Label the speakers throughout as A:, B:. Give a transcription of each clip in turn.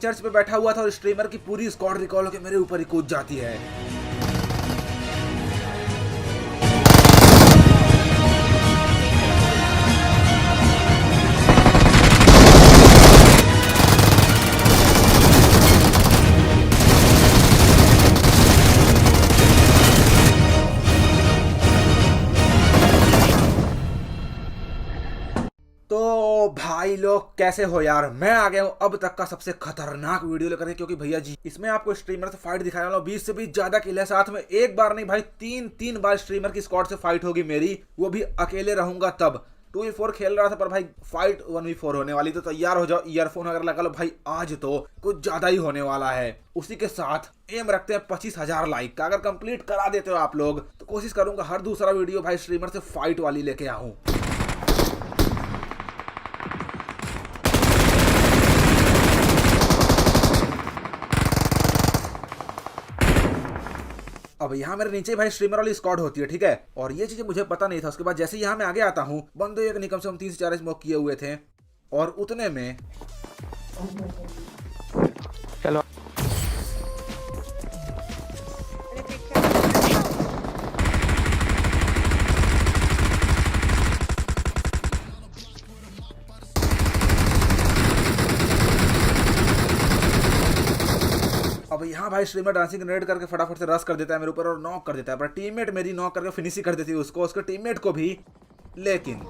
A: Church पे बैठा हुआ था और स्ट्रीमर की पूरी स्क्वाड रिकॉल होकर मेरे ऊपर ही कूद जाती है। तो भाई लोग कैसे हो यार, मैं आ गया हूँ अब तक का सबसे खतरनाक वीडियो लेकर के, क्योंकि भैया जी इसमें आपको स्ट्रीमर से फाइट दिखाने वाला हूँ। 20 से भी ज्यादा किल है, साथ में एक बार नहीं भाई तीन बार स्ट्रीमर की स्क्वाड से फाइट होगी मेरी, वो भी अकेले रहूंगा तब। 2v4 खेल रहा था पर भाई फाइट 1v4 होने वाली, तो तैयार हो जाओ, ईयरफोन वगैरह लगा लो भाई, आज तो कुछ ज्यादा ही होने वाला है। उसी के साथ एम रखते हैं 25,000 लाइक का। अगर कंप्लीट करा देते हो आप लोग तो कोशिश करूंगा हर दूसरा वीडियो भाई स्ट्रीमर से फाइट वाली लेके आऊं। अब यहाँ मेरे नीचे भाई स्ट्रीमर वाली स्क्वाड होती है, ठीक है, और ये चीजें मुझे पता नहीं था। उसके बाद जैसे ही यहाँ मैं आगे आता हूँ, बंदे एक निकम से हम 3 से 4 स्मोक किए हुए थे, और उतने में
B: चलो
A: अब यहाँ भाई स्ट्रीमर डांसिंग ग्रेनेड करके फटाफट से रश कर देता है मेरे ऊपर और नॉक कर देता है, पर टीममेट मेरी नॉक करके फिनिश ही कर देती है उसको, उसके टीममेट को भी। लेकिन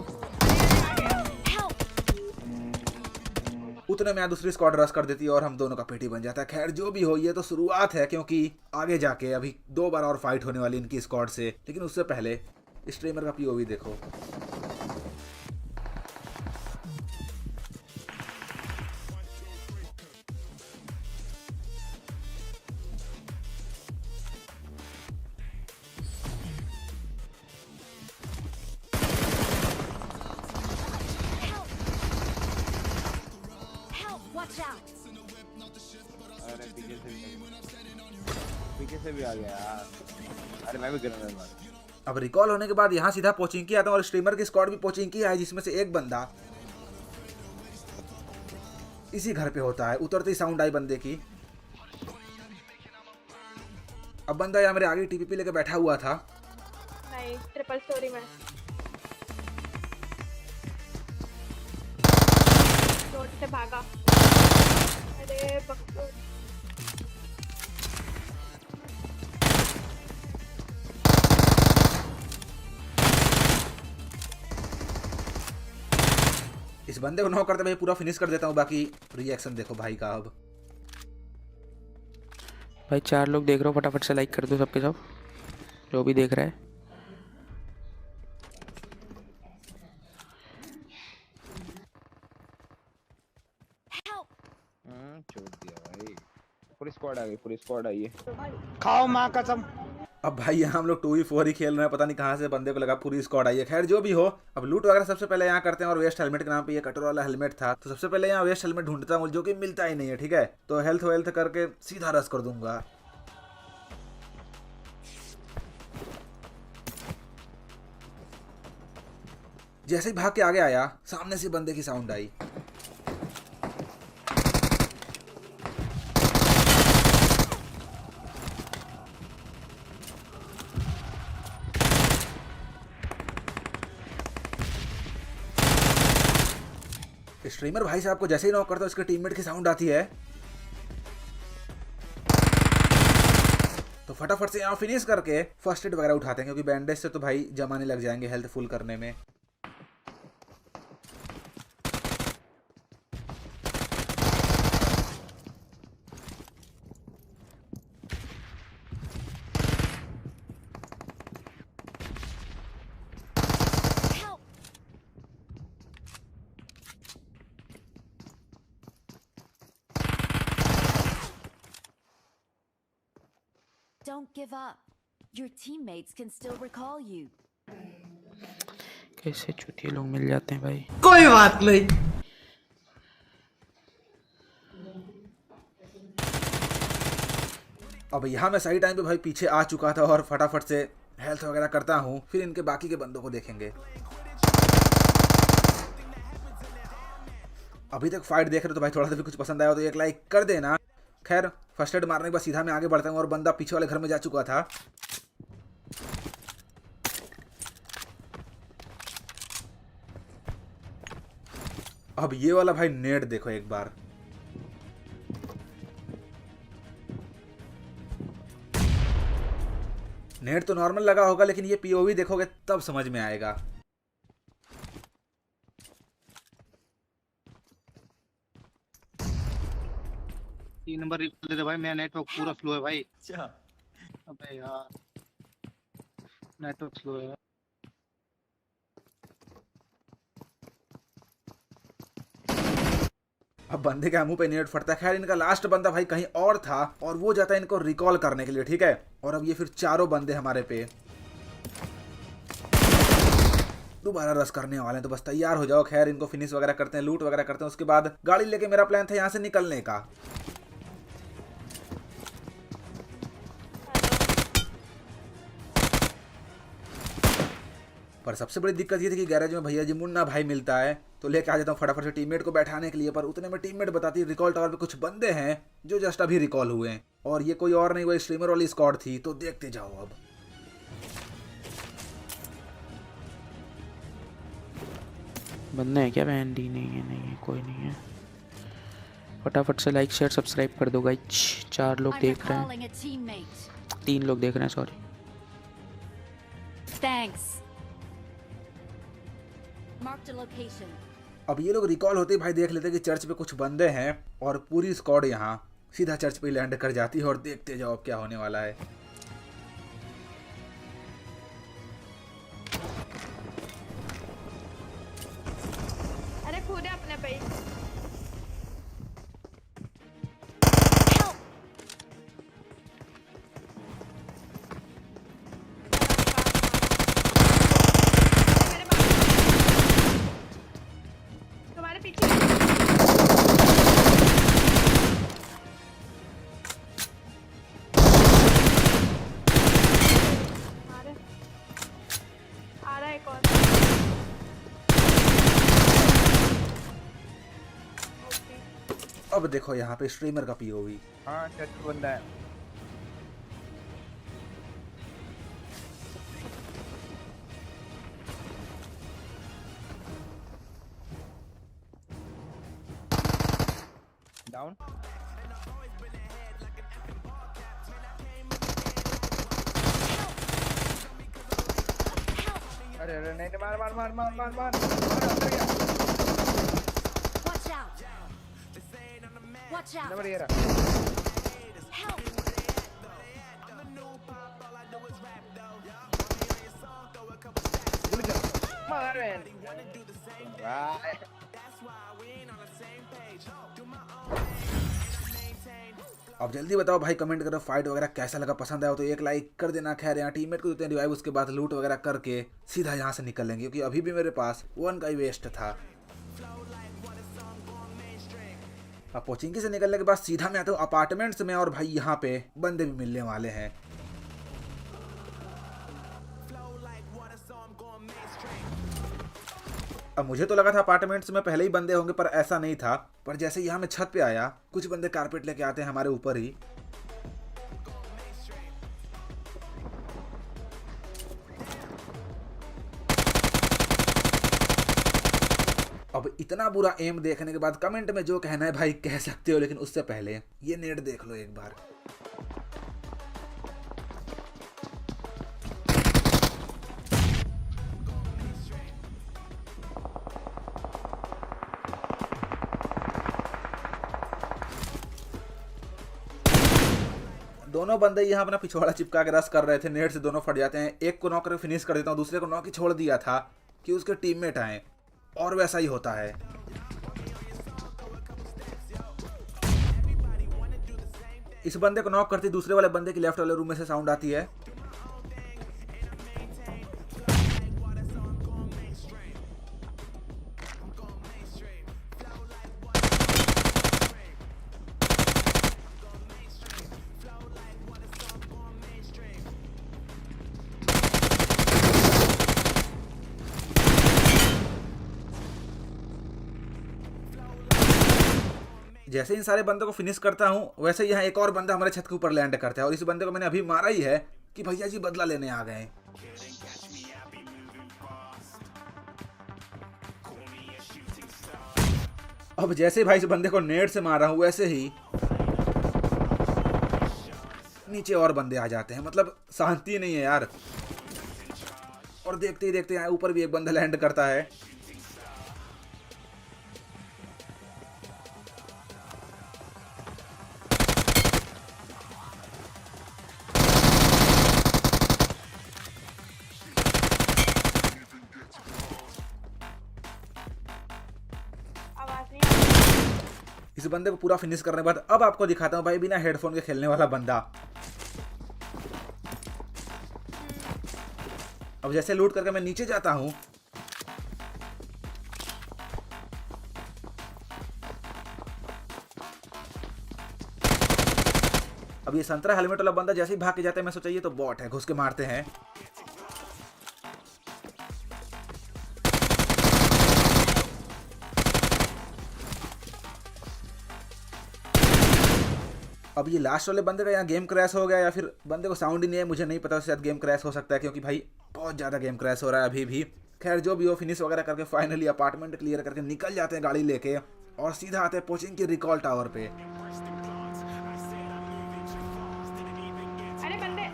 A: उतने में दूसरी स्क्वाड रश कर देती है और हम दोनों का पेटी बन जाता है। खैर जो भी हो, ये तो शुरुआत है, क्योंकि आगे जाके अभी 2 बार और फाइट होने वाली इनकी स्क्वाड से। लेकिन उससे पहले स्ट्रीमर का पीओवी देखो।
B: अरे पीछे से भी आ गया यार। अरे मैं भी गिरने वाला।
A: अब रिकॉल होने के बाद यहाँ सीधा पोचिंकी आता है और स्ट्रीमर की स्क्वाड भी पोचिंकी है, जिसमें से एक बंदा इसी घर पे होता है। उतरते ही साउंड आई बंदे की। अब बंदा यहाँ मेरे आगे टीपीपी लेके बैठा हुआ था।
C: नहीं, ट्रिपल स्टोरी में रोड से भागा। अरे बकचोद।
A: इस बंदे को नॉक करते भाई पूरा फिनिश कर देता हूँ। बाकी रिएक्शन देखो भाई का। अब
B: भाई 4 लोग देख रहे हो, फटाफट से लाइक कर दो सबके सब जो भी देख रहा है। छोड़ दिया भाई, पूरी स्क्वाड आ गई, पूरी स्क्वाड आई है। खाओ माँ कसम।
A: अब भाई यहाँ हम लोग 2v4 ही खेल रहे हैं, पता नहीं कहाँ से बंदे को लगा पूरी स्क्वाड आई है। खैर जो भी हो, अब लूट वगैरह सबसे पहले यहाँ करते हैं। और वेस्ट हेलमेट के नाम पे ये कटर वाला हेलमेट था, तो सबसे पहले यहाँ वेस्ट हेलमेट ढूंढता हूँ, जो कि मिलता ही नहीं है, ठीक है। तो हेल्थ करके सीधा रस कर दूंगा। जैसे ही भाग के आगे आया, सामने से बंदे की साउंड आई। स्ट्रीमर भाई साहब को जैसे ही नॉक करता है, उसके टीममेट की साउंड आती है। तो फटाफट से यहाँ फिनिश करके फर्स्ट एड वगैरह उठाते हैं, क्योंकि बैंडेज से तो भाई जमाने लग जाएंगे हेल्थ फुल करने में।
D: Don't give up. Your teammates can still recall you.
B: कैसे चूतिए लोग मिल जाते हैं भाई।
E: कोई बात नहीं।
A: अब यहाँ मैं सही टाइम पे भाई पीछे आ चुका था और फटाफट से हेल्थ वगैरह करता हूँ, फिर इनके बाकी के बंदों को देखेंगे। अभी तक फाइट देख रहे हो तो भाई थोड़ा सा भी कुछ पसंद आया हो तो एक लाइक कर देना। खैर फर्स्ट एड मारने के बाद सीधा मैं आगे बढ़ता हूँ और बंदा पीछे वाले घर में जा चुका था। अब ये वाला भाई नेट देखो एक बार। नेट तो नॉर्मल लगा होगा लेकिन ये पीओवी देखोगे तब समझ में आएगा।
B: 3 नंबर रिकॉल दे दे भाई, मेरा नेटवर्क पूरा स्लो है भाई। अच्छा अबे यार नेटवर्क स्लो है।
A: अब बंदे के मुंह पे नेट फटता है। खैर इनका लास्ट बंदा भाई कहीं और था और वो जाता है इनको रिकॉल करने के लिए, ठीक है। और अब ये फिर चारों बंदे हमारे पे दोबारा रस करने वाले हैं, तो बस तैयार हो जाओ। खैर इनको फिनिश वगैरह करते हैं, लूट वगैरह करते हैं, उसके बाद गाड़ी लेके मेरा प्लान था यहाँ से निकलने का। पर सबसे बड़ी दिक्कत ये थी कि गैरेज में भैया जी मुन्ना भाई मिलता है तो लेके आ जाता हूँ फटाफट से टीममेट को बैठाने के लिए। पर उतने में टीममेट बताती है रिकॉल टावर पे कुछ बंदे हैं जो जस्ट अभी रिकॉल हुए हैं और ये कोई और नहीं, वो स्ट्रीमर वाली स्क्वाड थी। तो देखते जाओ अब।
E: बंदे हैं क्या? बहन डी नहीं है, नहीं है, कोई नहीं है। फटाफट से लाइक शेयर सब्सक्राइब कर दो गाइस। 4 लोग
D: I'm
E: देख रहे हैं,
D: recalling a teammate.
E: 3 लोग देख रहे हैं, sorry.
D: Thanks. Marked a location.
A: अब ये लोग रिकॉल होते ही भाई देख लेते हैं कि चर्च पे कुछ बंदे हैं और पूरी स्क्वाड यहाँ सीधा चर्च पे लैंड कर जाती है। और देखते जाओ अब क्या होने वाला है।
C: अरे कूदे अपने पे ही। मेरे पास तुम्हारे पीछे मारे आ रहा है एक और।
A: अब देखो यहाँ पे स्ट्रीमर का पीओवी।
B: हाँ चर्च बंदा है। डाउन। अरे अरे नहीं मार मार मार मार मार मार अंदर गया।
D: Watch out. Watch out.
B: Number ये रहा।
D: Help.
B: गोली चल मार बहन। वाह
A: अब जल्दी बताओ भाई, कमेंट करो फाइट वगैरह कैसा लगा, पसंद आया तो एक लाइक कर देना। खैर यहाँ टीममेट को देते हैं रिवाइव, उसके बाद लूट वगैरह करके सीधा यहाँ से निकल लेंगे क्योंकि अभी भी मेरे पास 1 का ही वेस्ट था। अब पोचिंकी से निकलने के बाद सीधा मैं आता हूँ अपार्टमेंट्स में और भाई यहाँ पे बंदे भी मिलने वाले हैं। अब मुझे तो लगा था अपार्टमेंट्स में पहले ही बंदे होंगे पर ऐसा नहीं था। पर जैसे यहाँ मैं छत पे आया कुछ बंदे कारपेट लेके आते हैं हमारे ऊपर ही। अब इतना बुरा एम देखने के बाद कमेंट में जो कहना है भाई कह सकते हो, लेकिन उससे पहले ये नेट देख लो एक बार। दोनों बंदे यहाँ अपना पिछवाड़ा चिपका के रस कर रहे थे, नेट से दोनों फट जाते हैं। एक को नॉक करके फिनिश कर देता हूँ, दूसरे को नॉक ही छोड़ दिया था कि उसके टीममेट आए और वैसा ही होता है। इस बंदे को नॉक करती दूसरे वाले बंदे की लेफ्ट वाले रूम में से साउंड आती है। जैसे इन सारे बंदों को फिनिश करता हूँ वैसे यहाँ एक और बंदा हमारे छत के ऊपर लैंड करता है और इस बंदे को मैंने अभी मारा ही है कि भैया जी बदला लेने आ गए। अब जैसे भाई इस बंदे को नेट से मारा हूँ वैसे ही नीचे और बंदे आ जाते हैं, मतलब शांति नहीं है यार। और देखते ही देखते यहाँ ऊपर भी एक बंदा लैंड करता है।
C: आवाज नहीं आ रही।
A: इस बंदे को पूरा फिनिश करने के बाद अब आपको दिखाता हूँ भाई बिना हेडफोन के खेलने वाला बंदा। अब जैसे लूट करके मैं नीचे जाता हूँ अब ये संतरा हेलमेट वाला बंदा जैसे ही भाग के जाता है मैं सोचा ये तो बॉट है, घुस के मारते हैं। अब ये लास्ट वाले बंदे का यहाँ गेम क्रैश हो गया या फिर बंदे को साउंड ही नहीं है, मुझे नहीं पता, उसके साथ गेम क्रैश हो सकता है क्योंकि भाई बहुत ज़्यादा गेम क्रैश हो रहा है अभी भी। खैर जो भी हो, फिनिश वगैरह करके फाइनली अपार्टमेंट क्लियर करके निकल जाते हैं गाड़ी लेके और सीधा आते हैं कोचिंग के रिकॉल टावर पे।
C: अरे बंदे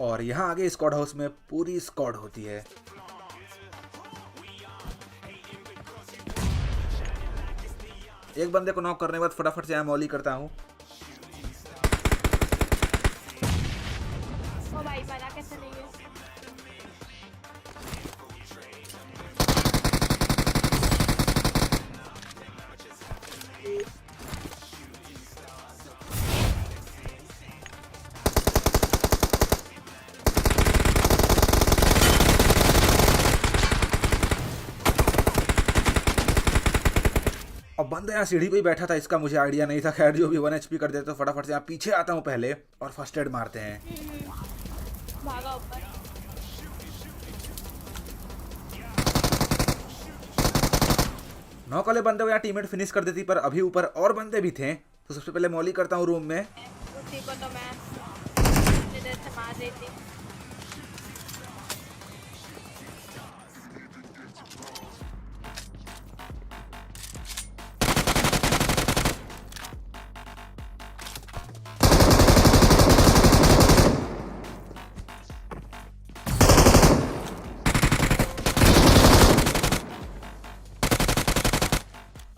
A: और यहाँ आगे स्क्वाड हाउस में पूरी स्क्वाड होती है। एक बंदे को नॉक करने के बाद फटाफट से यहाँ मॉली करता हूँ।
C: ओ भाई मरा कैसे नहीं है।
A: अब बंदा यहाँ सीढ़ी पे ही बैठा था, इसका मुझे आइडिया नहीं था। खैर जो भी 1 HP कर देते तो फटाफट से यहाँ पीछे आता हूँ पहले और फर्स्ट एड मारते हैं।
C: भागा ऊपर।
A: नॉक वाले बंदे को यहाँ टीममेट फिनिश कर देती पर अभी ऊपर और बंदे भी थे तो सबसे पहले मॉली करता हूँ रूम में।
C: उसी को तो मैं इतनी देर से मार रही थी।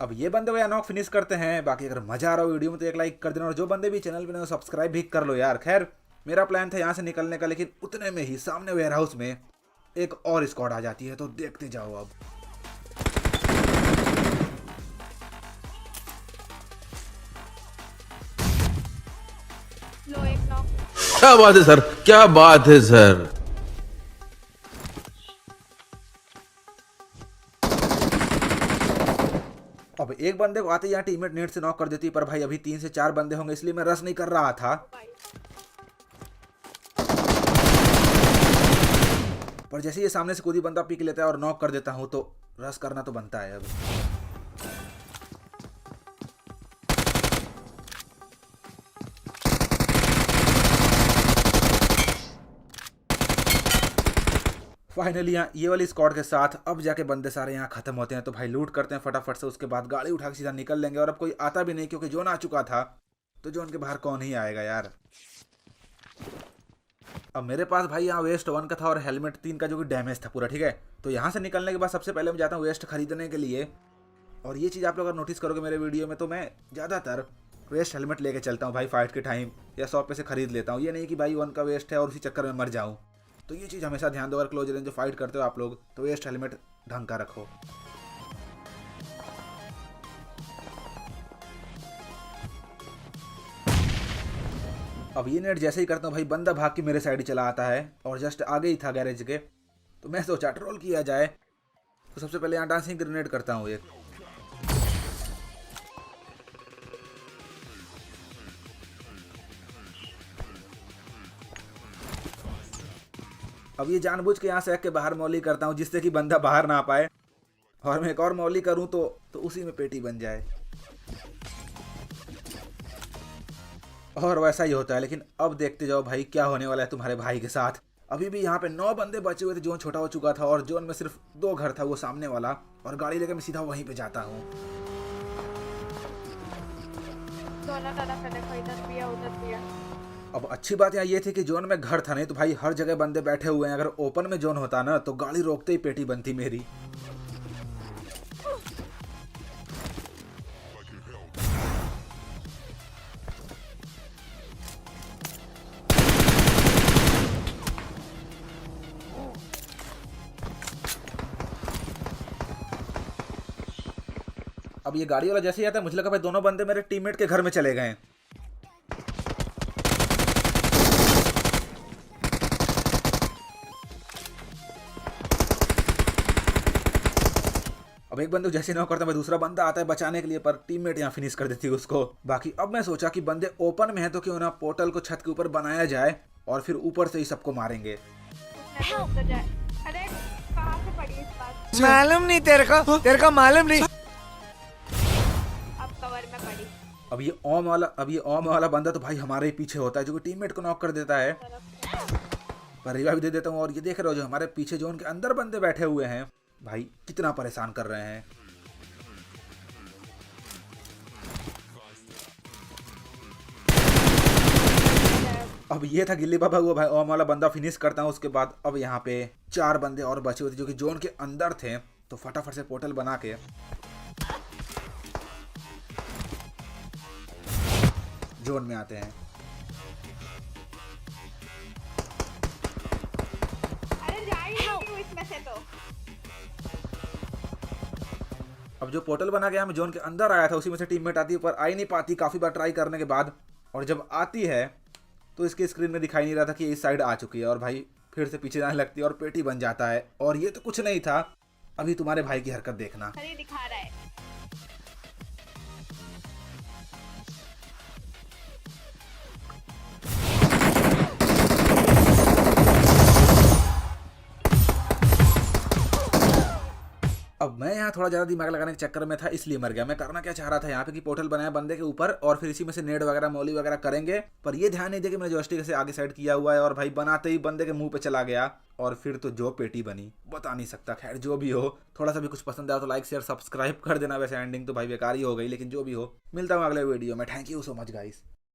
A: अब ये बंदे को यहाँ नॉक फिनिश करते हैं। बाकी अगर मजा आ रहा हो वीडियो में तो एक लाइक कर देना और जो बंदे भी चैनल पे नए हो सब्सक्राइब भी कर लो यार। खैर मेरा प्लान था यहाँ से निकलने का, लेकिन उतने में ही सामने वेयर हाउस में एक और स्क्वाड आ जाती है तो देखते जाओ। अब
C: लो एक नॉक।
F: क्या बात है सर, क्या बात है सर।
A: अब एक बंदे को आते यहाँ टीममेट नेट से नॉक कर देती पर भाई अभी 3 से 4 बंदे होंगे इसलिए मैं रश नहीं कर रहा था। पर जैसे ये सामने से कोई बंदा पीक लेता है और नॉक कर देता हूँ तो रश करना तो बनता है। अब फाइनली यहाँ ये वाली स्क्वाड के साथ अब जाके बंदे सारे यहाँ खत्म होते हैं तो भाई लूट करते हैं फटाफट से। उसके बाद गाड़ी उठा के सीधा निकल लेंगे और अब कोई आता भी नहीं क्योंकि जोन आ चुका था तो जोन के बाहर कौन ही आएगा यार। अब मेरे पास भाई यहाँ वेस्ट 1 का था और हेलमेट 3 का जो कि डैमेज था पूरा, ठीक है। तो यहाँ से निकलने के बाद सबसे पहले मैं जाता हूँ वेस्ट खरीदने के लिए। और ये चीज़ आप लोग अगर नोटिस करोगे मेरे वीडियो में तो मैं ज़्यादातर वेस्ट हेलमेट लेके चलता हूँ भाई फाइट के टाइम या शॉप पे से खरीद लेता हूँ। ये नहीं कि भाई 1 का वेस्ट है और उसी चक्कर में मर जाऊँ। तो ये चीज़ हमेशा ध्यान दो, अगर क्लोज रेंज जो फाइट करते हो आप लोग तो वेस्ट हेलमेट ढंग का रखो। अब ये नेट जैसे ही करता हूँ भाई बंदा भाग के मेरे साइड ही चला आता है और जस्ट आगे ही था गैरेज के। तो मैं सोचा ट्रोल किया जाए तो सबसे पहले यहाँ डांसिंग ग्रेनेड करता हूँ एक। अब ये जानबूझ के यहाँ से के बाहर मॉली करता हूँ जिससे कि बंदा बाहर ना आ पाए और मैं एक और मौली करूं तो उसी में पेटी बन जाए। और वैसा ही होता है। लेकिन अब देखते जाओ भाई क्या होने वाला है तुम्हारे भाई के साथ। अभी भी यहाँ पे 9 बंदे बचे हुए थे, जोन छोटा हो चुका था और जोन में सिर्फ 2 घर था, वो सामने वाला, और गाड़ी लेकर मैं सीधा वहीं पे जाता हूँ।
C: दोनों तरफ है, देखो इधर भी है उधर भी है।
A: अब अच्छी बात यहाँ ये थी कि जोन में घर था, नहीं तो भाई हर जगह बंदे बैठे हुए हैं। अगर ओपन में जोन होता ना तो गाड़ी रोकते ही पेटी बनती मेरी। अब ये गाड़ी वाला जैसे ही आता है मुझे लगा भाई दोनों बंदे मेरे टीममेट के घर में चले गए। अब एक बंदे को जैसे नॉक करता है दूसरा बंदा आता है बचाने के लिए, पर टीममेट यहाँ फिनिश कर देती है उसको। बाकी अब मैं सोचा कि बंदे ओपन में है तो क्यों ना पोर्टल को छत के ऊपर बनाया जाए और फिर ऊपर से ही सबको मारेंगे।
C: उधर जाए। अरे कहाँ से पड़ी इस बात?
G: मालूम नहीं तेरे को मालूम नहीं।
C: अब कवर में पड़ी।
A: अब ये ओम वाला बंदा तो भाई हमारे ही पीछे होता है, जो कि टीममेट को नॉक कर देता है। पर रिवाइव दे देता हूँ। और ये देख रहे हो जो हमारे पीछे जो उनके अंदर बंदे बैठे हुए हैं भाई कितना परेशान कर रहे हैं। अब ये था गिल्ली बाबा हुआ भाई ओम वाला बंदा फिनिश करता हूँ। उसके बाद अब यहाँ पे 4 बंदे और बचे हुए थे जो कि जोन के अंदर थे, तो फटाफट से पोर्टल बना के जोन में आते हैं।
C: अरे जा ही नहीं क्यों इसमें से तो।
A: अब जो पोर्टल बना गया मैं जोन के अंदर आया था उसी में से टीममेट आती है, पर आ ही नहीं पाती काफी बार ट्राई करने के बाद। और जब आती है तो इसके स्क्रीन में दिखाई नहीं रहा था कि इस साइड आ चुकी है, और भाई फिर से पीछे जाने लगती है और पेटी बन जाता है। और ये तो कुछ नहीं था, अभी तुम्हारे भाई की हरकत देखना।
C: अरे दिखा रहा है।
A: अब मैं यहाँ थोड़ा ज्यादा दिमाग लगाने के चक्कर में था इसलिए मर गया। मैं करना क्या चाह रहा था यहाँ पे कि पोर्टल बनाया बंदे के ऊपर और फिर इसी में से नेड वगैरह मौली वगैरह करेंगे, पर ये ध्यान नहीं दिया कि मैंने जॉयस्टिक से आगे साइड किया हुआ है और भाई बनाते ही बंदे के मुंह पे चला गया और फिर तो जो पेटी बनी बता नहीं सकता। खैर जो भी हो, थोड़ा सा भी कुछ पसंद आया तो लाइक शेयर सब्सक्राइब कर देना। वैसे एंडिंग तो भाई बेकार ही हो गई, लेकिन जो भी हो मिलता हूँ अगले वीडियो में। Thank you so much guys.